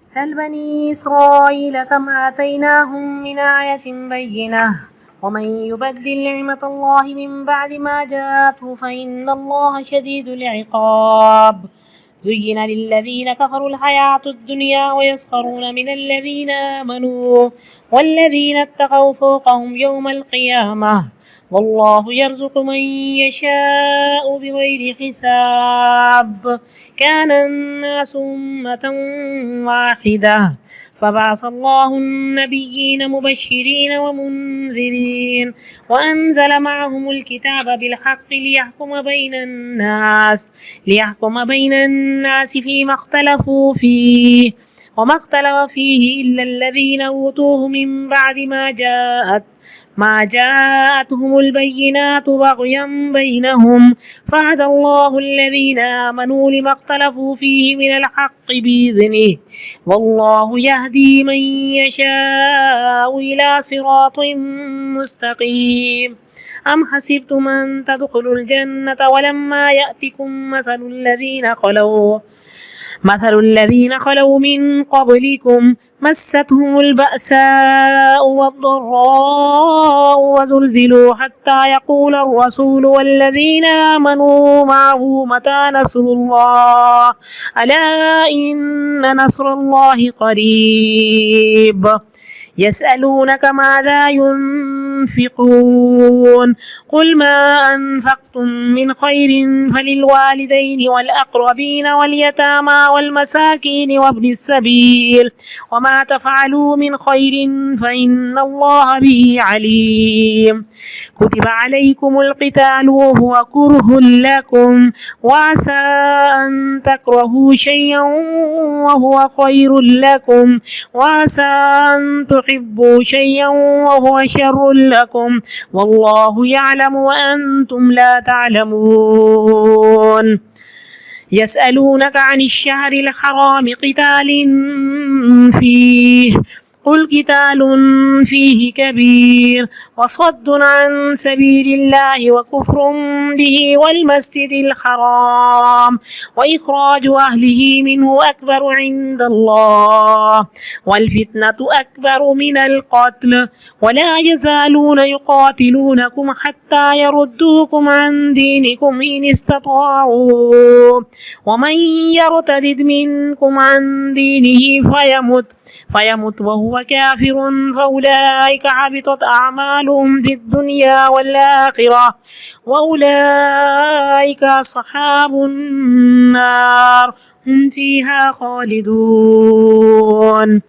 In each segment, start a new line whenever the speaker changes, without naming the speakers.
سل بني إسرائيل كم آتيناهم من آية بينة ومن يبدل نعمة الله من بعد ما جاءته فإن الله شديد العقاب. زين للذين كفروا الحياة الدنيا ويسخرون من الذين آمنوا والذين اتقوا فوقهم يوم القيامة والله يرزق من يشاء بغير حساب. كان الناس أمة واحدة فبعث الله النبيين مبشرين ومنذرين وأنزل معهم الكتاب بالحق ليحكم بين الناس فيما اختلفوا فيه وما اختلف فيه إلا الذين أوتوه من بعد ما جاءتهم البينات بغيا بينهم فهدى الله الذين آمنوا لما اختلفوا فيه من الحق بإذنه والله يهدي من يشاء إلى صراط مستقيم. أم حسبتم أن تدخلوا الجنة ولما يأتكم مثل الذين خلوا من قبلكم مستهم البأساء والضراء وزلزلوا حتى يقول الرسول والذين آمنوا معه متى نصر الله ألا إن نصر الله قريب. يسألونك ماذا ينفقون قل ما أنفقتم من خير فللوالدين والأقربين واليتامى والمساكين وابن السبيل وما تفعلوا من خير فإن الله به عليم. كتب عليكم القتال وهو كره لكم وعسى أن تكرهوا شيئا وهو خير لكم وعسى أن تحبوا شيئا وهو شر لكم والله يعلم وأنتم لا تعلمون. يسألونك عن الشهر الحرام قتال فيه قل قتال فيه كبير وصد عن سبيل الله وكفر به والمسجد الحرام وإخراج أهله منه أكبر عند الله والفتنة أكبر من القتل ولا يزالون يقاتلونكم حتى يردوكم عن دينكم إن استطاعوا ومن يرتد منكم عن دينه فيمت وهو كافر فأولئك حبطت أعمالهم في الدنيا والآخرة وأولئك أصحاب النار هم فيها خالدون.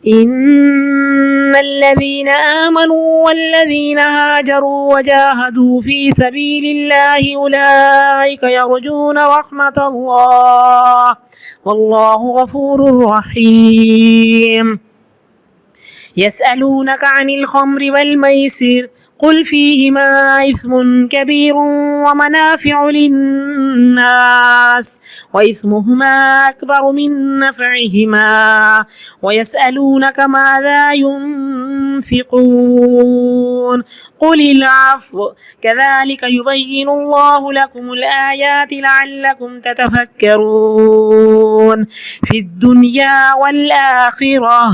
إن الذين آمنوا والذين هاجروا وجاهدوا في سبيل الله أولئك يرجون رحمة الله والله غفور رحيم. يسألونك عن الخمر والميسر قل فيهما إثم كبير ومنافع للناس وإثمهما أكبر من نفعهما ويسألونك ماذا ينفقون قل العفو كذلك يبين الله لكم الآيات لعلكم تتفكرون في الدنيا والآخرة.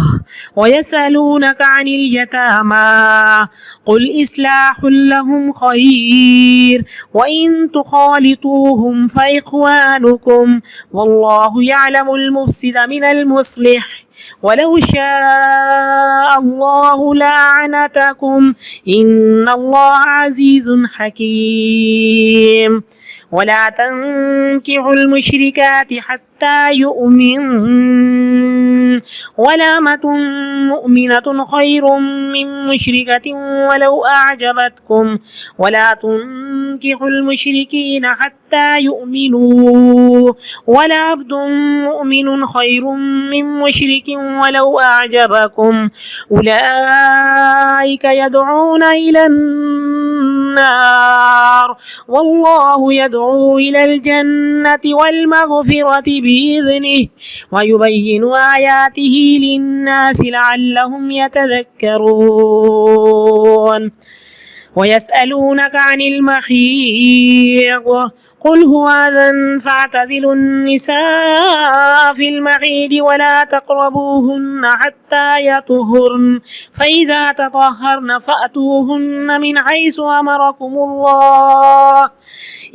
ويسألونك عن اليتامى قل إصلاح لهم خير وإن تخالطوهم فإخوانكم والله يعلم المفسد من المصلح ولو شاء الله لأعنتكم إن الله عزيز حكيم. ولا تنكحوا المشركات حتى يؤمنوا ولأمة مؤمنة خير من مشركة ولو أعجبتكم ولا تنكحوا المشركين حتى يؤمنوا ولعبد مؤمن خير من مشرك ولو أعجبكم أولئك يدعون إلى النار والله يدعو إلى الجنة والمغفرة بإذنه ويبين آياته للناس لعلهم يتذكرون. ويسألونك عن المحيض قل هو أذى فاعتزلوا النساء في المحيض ولا تقربوهن حتى يطهرن فإذا تطهرن فأتوهن من حيث أمركم الله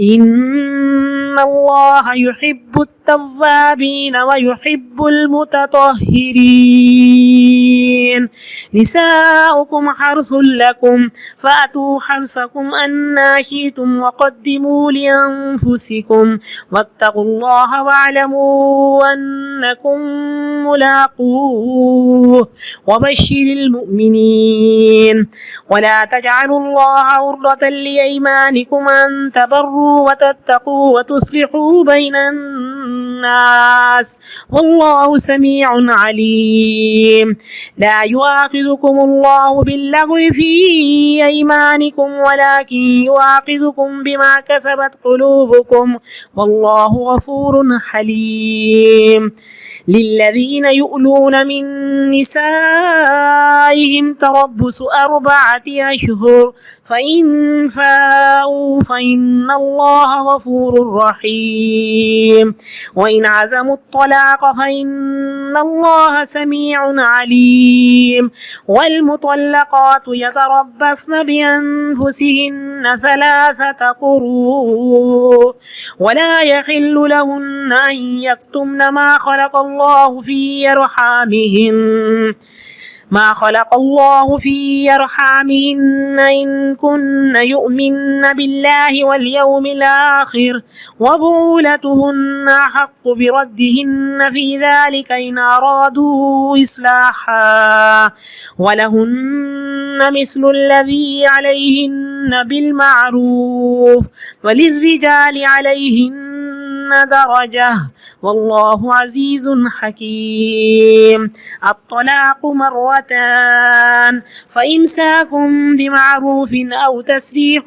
إن الله يحب التوابين ويحب المتطهرين نساؤكم حرث لكم فأتوا حرثكم أنى شئتم وقدموا لأنفسكم واتقوا الله واعلموا أنكم ملاقوه وبشر المؤمنين ولا تجعلوا الله عرضة لأيمانكم أن تبروا وتتقوا وتصلحوا بين الناس والله سميع عليم لا يؤاخذكم الله باللغو في أيمانكم ولكن يؤاخذكم بما كسبت قلوبكم والله غفور حليم للذين يؤلون من نسائهم تربص 4 أشهر فإن فاءوا فإن الله غفور رحيم وإن عزموا الطلاق فإن الله سميع عليم والمطلقات يتربصن بأنفسهن 3 قروء ولا يحل لهن أن يكتمن ما خلق الله في أرحامهن إن كن يؤمن بالله واليوم الآخر وبعولتهن أحق بردهن في ذلك إن أرادوا إصلاحا ولهن مثل الذي عليهن بالمعروف وللرجال عليهن درجة والله عزيز حكيم الطلاق مرتان فإمساك بمعروف أو تسريح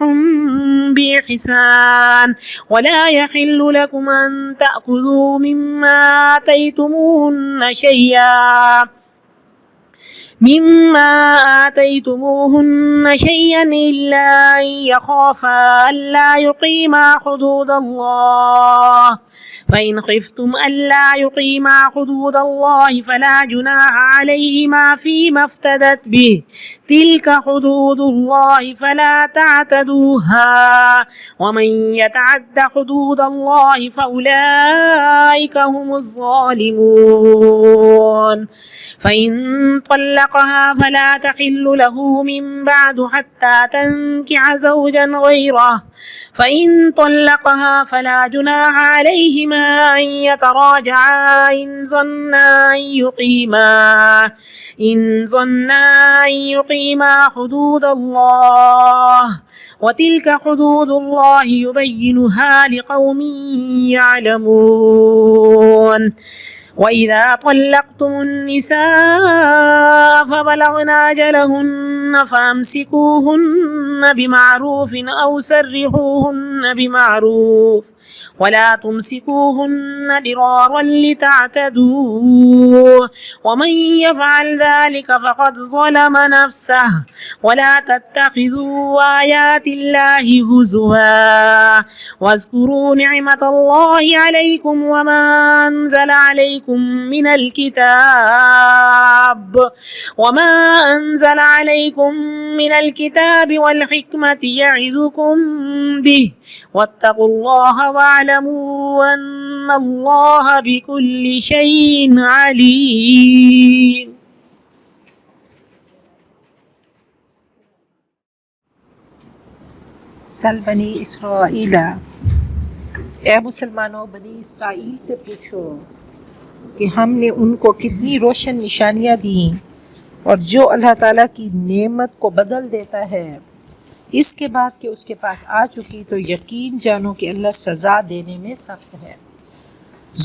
بإحسان ولا يحل لكم أن تأخذوا مما آتيتموهن شيئا إلا أن يخافا ألا يقيما حدود الله فإن خفتم ألا يقيما حدود الله فلا جناح عليهما فيما افتدت به تلك حدود الله فلا تعتدوها ومن يتعد حدود الله فأولئك هم الظالمون فإن طلقها فلا تحل له من بعد حتى تنكح زوجا غيره فإن طلقها فلا جناح عليهما أن يتراجعا إن ظنا أن يقيما حدود الله وتلك حدود الله يبينها لقوم يعلمون وإذا طلقتم النساء فبلغن أجلهن فأمسكوهن بمعروف أو سرحوهن بمعروف ولا تمسكوهن ضرارا لتعتدوا ومن يفعل ذلك فقد ظلم نفسه ولا تتخذوا آيات الله هزوا واذكروا نعمة الله عليكم وما أنزل عليكم من الكتاب والحكمة يعظكم به واتقوا الله واعلموا أن الله بكل شيء عليم
سل بنی اسرائیل، اے مسلمانوں بنی اسرائیل سے پوچھو کہ ہم نے ان کو کتنی روشن نشانیاں دیں اور جو اللہ تعالیٰ کی نعمت کو بدل دیتا ہے اس کے بعد کہ اس کے پاس آ چکی تو یقین جانو کہ اللہ سزا دینے میں سخت ہے۔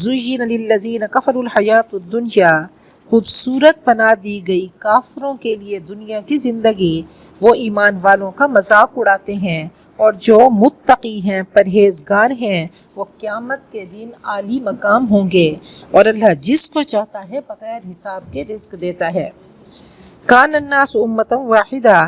زُيِّنَ لِلَّذِينَ كَفَرُوا الْحَيَاةُ الدُّنْيَا، خوبصورت بنا دی گئی کافروں کے لیے دنیا کی زندگی، وہ ایمان والوں کا مذاق اڑاتے ہیں، اور جو متقی ہیں پرہیزگار ہیں وہ قیامت کے دن عالی مقام ہوں گے، اور اللہ جس کو چاہتا ہے بغیر حساب کے رزق دیتا ہے۔ کان الناس امۃ واحدہ،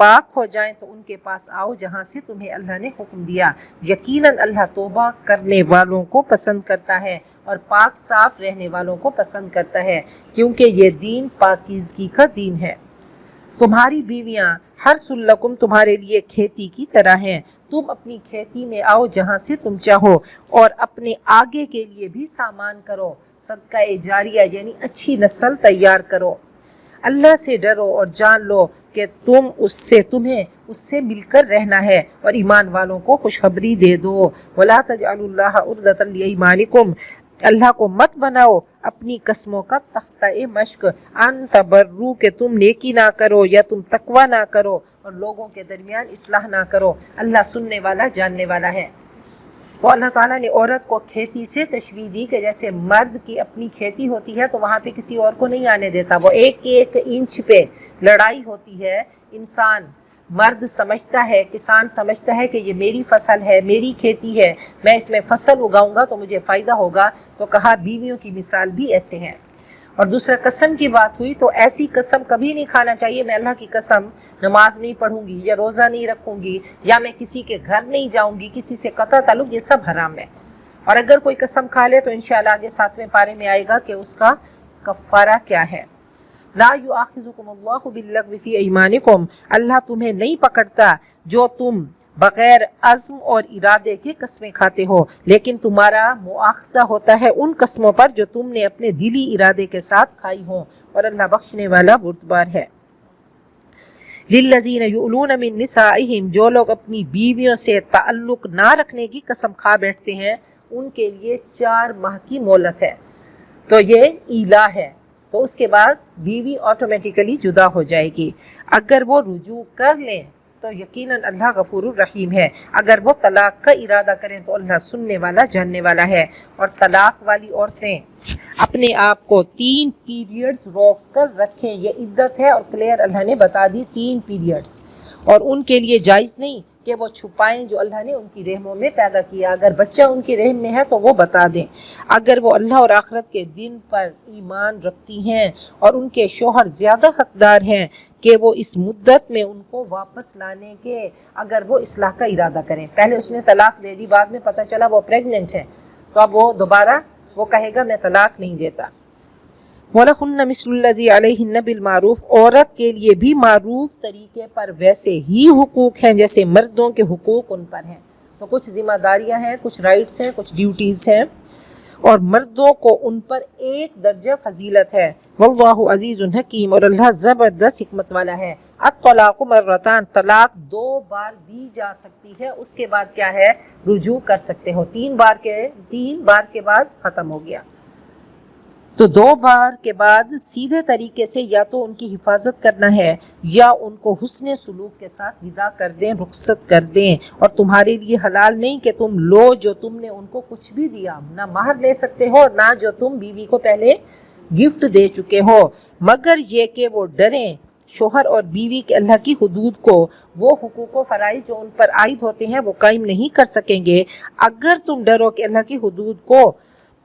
پاک ہو جائیں تو ان کے پاس آؤ جہاں سے تمہیں اللہ نے حکم دیا، یقیناً اللہ توبہ کرنے والوں کو پسند کرتا ہے اور پاک صاف رہنے والوں کو پسند کرتا ہے، کیونکہ یہ دین پاکیزگی کا دین ہے۔ تمہاری بیویاں حرث لکم تمہارے لیے کھیتی کی طرح ہیں، تم اپنی کھیتی میں آؤ جہاں سے تم چاہو اور اپنے آگے کے لیے بھی سامان کرو، صدقہ جاریہ یعنی اچھی نسل تیار کرو۔ اللہ سے ڈرو اور جان لو کہ تمہیں اس سے مل کر رہنا ہے اور ایمان والوں کو خوشخبری دے دو۔ وَلَا تَجْعَلُوا اللَّهَ عُرْضَةً لِأَيْمَانِكُمْ اللہ کو مت بناؤ اپنی قسموں کا تختہ مشق، ان تبرو کہ تم نیکی نہ کرو یا تم تقوی نہ کرو اور لوگوں کے درمیان اصلاح نہ کرو، اللہ سننے والا جاننے والا ہے۔ تو اللہ تعالیٰ نے عورت کو کھیتی سے تشبیہ دی کہ جیسے مرد کی اپنی کھیتی ہوتی ہے تو وہاں پہ کسی اور کو نہیں آنے دیتا، وہ ایک ایک انچ پہ لڑائی ہوتی ہے۔ انسان مرد سمجھتا ہے، کسان سمجھتا ہے کہ یہ میری فصل ہے، میری کھیتی ہے، میں اس میں فصل اگاؤں گا تو مجھے فائدہ ہوگا، تو کہا بیویوں کی مثال بھی ایسے ہیں۔ اور دوسرا قسم کی بات ہوئی تو ایسی قسم کبھی نہیں کھانا چاہیے، میں اللہ کی قسم نماز نہیں پڑھوں گی یا روزہ نہیں رکھوں گی یا میں کسی کے گھر نہیں جاؤں گی، کسی سے قطع تعلق، یہ سب حرام ہے۔ اور اگر کوئی قسم کھا لے تو انشاءاللہ آگے 7ویں پارے میں آئے گا کہ اس کا کفارہ کیا ہے۔ لا یؤاخذکم اللہ باللغو فی ایمانکم اللہ تمہیں نہیں پکڑتا جو تم بغیر عزم اور ارادے کے قسمیں کھاتے ہو، لیکن تمہارا مؤاخذہ ہوتا ہے ان قسموں پر جو تم نے اپنے دلی ارادے کے ساتھ کھائی ہوں، اور اللہ بخشنے والا بردبار ہے۔ للذین یؤلون من نسائہم جو لوگ اپنی بیویوں سے تعلق نہ رکھنے کی قسم کھا بیٹھتے ہیں ان کے لیے 4 ماہ کی مہلت ہے، تو یہ ایلا ہے، تو اس کے بعد بیوی آٹومیٹیکلی جدا ہو جائے گی۔ اگر وہ رجوع کر لیں تو یقیناً اللہ غفور الرحیم ہے، اگر وہ طلاق کا ارادہ کریں تو اللہ سننے والا جاننے والا ہے۔ اور طلاق والی عورتیں اپنے آپ کو 3 پیریڈز روک کر رکھیں، یہ عدت ہے اور کلیئر اللہ نے بتا دی 3 پیریڈز، اور ان کے لیے جائز نہیں کہ وہ چھپائیں جو اللہ نے ان کی رحموں میں پیدا کیا، اگر بچہ ان کی رحم میں ہے تو وہ بتا دیں۔ اگر وہ اللہ اور آخرت کے دن پر ایمان رکھتی ہیں اور ان کے شوہر زیادہ حقدار ہیں کہ وہ اس مدت میں ان کو واپس لانے کے اگر وہ اصلاح کا ارادہ کریں، پہلے اس نے طلاق دے دی، بعد میں پتہ چلا وہ پریگننٹ ہے، تو اب وہ دوبارہ وہ کہے گا میں طلاق نہیں دیتا۔ وَلَهُنَّ مِثْلُ الَّذِي عَلَيْهِنَّ بِالْمَعْرُوفِ عورت کے لیے بھی معروف طریقے پر ویسے ہی حقوق ہیں جیسے مردوں کے حقوق ان پر ہیں، تو کچھ ذمہ داریاں ہیں، کچھ رائٹس ہیں، کچھ ڈیوٹیز ہیں، اور مردوں کو ان پر 1 درجہ فضیلت ہے۔ واللہ عزیز حکیم اور اللہ زبردست حکمت والا ہے۔ الطلاق مرتان طلاق 2 بار دی جا سکتی ہے، اس کے بعد کیا ہے رجوع کر سکتے ہو، 3 بار کے بعد ختم ہو گیا۔ تو 2 بار کے بعد سیدھے طریقے سے یا تو ان کی حفاظت کرنا ہے یا ان کو حسن سلوک کے ساتھ ودا کر دیں، رخصت کر دیں، اور تمہارے لیے حلال نہیں کہ تم لو جو تم نے ان کو کچھ بھی دیا، نہ مہر لے سکتے ہو نہ جو تم بیوی کو پہلے گفٹ دے چکے ہو، مگر یہ کہ وہ ڈریں شوہر اور بیوی کے اللہ کی حدود کو، وہ حقوق و فرائض جو ان پر عائد ہوتے ہیں وہ قائم نہیں کر سکیں گے۔ اگر تم ڈرو کہ اللہ کی حدود کو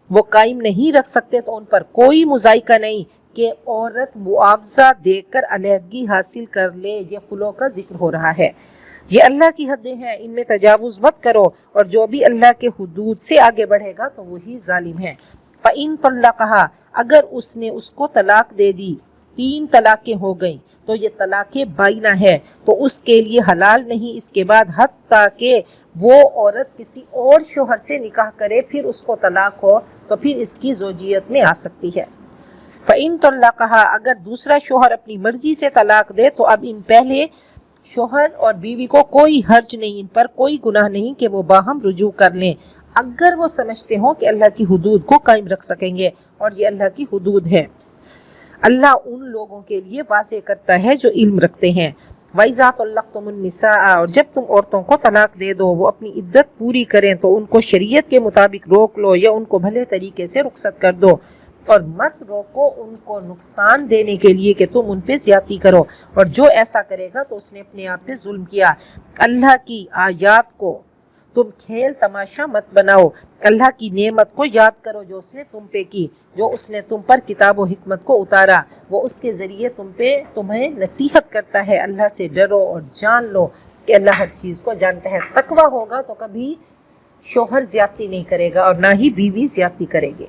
وہ قائم نہیں رکھ سکتے تو ان پر کوئی مذائقہ نہیں کہ عورت معاوضہ دے کر علیحدگی حاصل کر لے، یہ خلوع کا ذکر ہو رہا ہے۔ یہ اللہ کی حدیں ہیں، ان میں تجاوز مت کرو، اور جو بھی اللہ کے حدود سے آگے بڑھے گا تو وہی ظالم ہے۔ فَإِن طَلَّقَهَا اگر اس نے اس کو طلاق دے دی، 3 طلاقیں ہو گئیں تو یہ طلاق بائنہ ہے، تو اس کے لیے حلال نہیں اس کے بعد حتیٰ کہ وہ عورت کسی اور شوہر سے نکاح کرے پھر اس کو طلاق ہو تو پھر اس کی زوجیت میں آ سکتی ہے۔ فَإِن طَلَّقَهَا اگر دوسرا شوہر اپنی مرضی سے طلاق دے تو اب ان پہلے شوہر اور بیوی کو کوئی حرج نہیں، ان پر کوئی گناہ نہیں کہ وہ باہم رجوع کر لیں، اگر وہ سمجھتے ہوں کہ اللہ کی حدود کو قائم رکھ سکیں گے، اور یہ اللہ کی حدود ہے۔ اللہ ان لوگوں کے لیے واضح کرتا ہے جو علم رکھتے ہیں۔ وَإِذَا طَلَّقْتُمُ النِّسَاءَ اور جب تم عورتوں کو طلاق دے دو، وہ اپنی عدت پوری کریں تو ان کو شریعت کے مطابق روک لو یا ان کو بھلے طریقے سے رخصت کر دو، اور مت روکو ان کو نقصان دینے کے لیے کہ تم ان پہ زیادتی کرو، اور جو ایسا کرے گا تو اس نے اپنے آپ پہ ظلم کیا۔ اللہ کی آیات کو تم کھیل تماشا مت بناؤ، اللہ کی نعمت کو یاد کرو جو اس نے تم پہ کی، جو اس نے تم پر کتاب و حکمت کو اتارا، وہ اس کے ذریعے تمہیں نصیحت کرتا ہے۔ اللہ سے ڈرو اور جان لو کہ اللہ ہر چیز کو جانتا ہے۔ تقویٰ ہوگا تو کبھی شوہر زیادتی نہیں کرے گا اور نہ ہی بیوی زیادتی کرے گی۔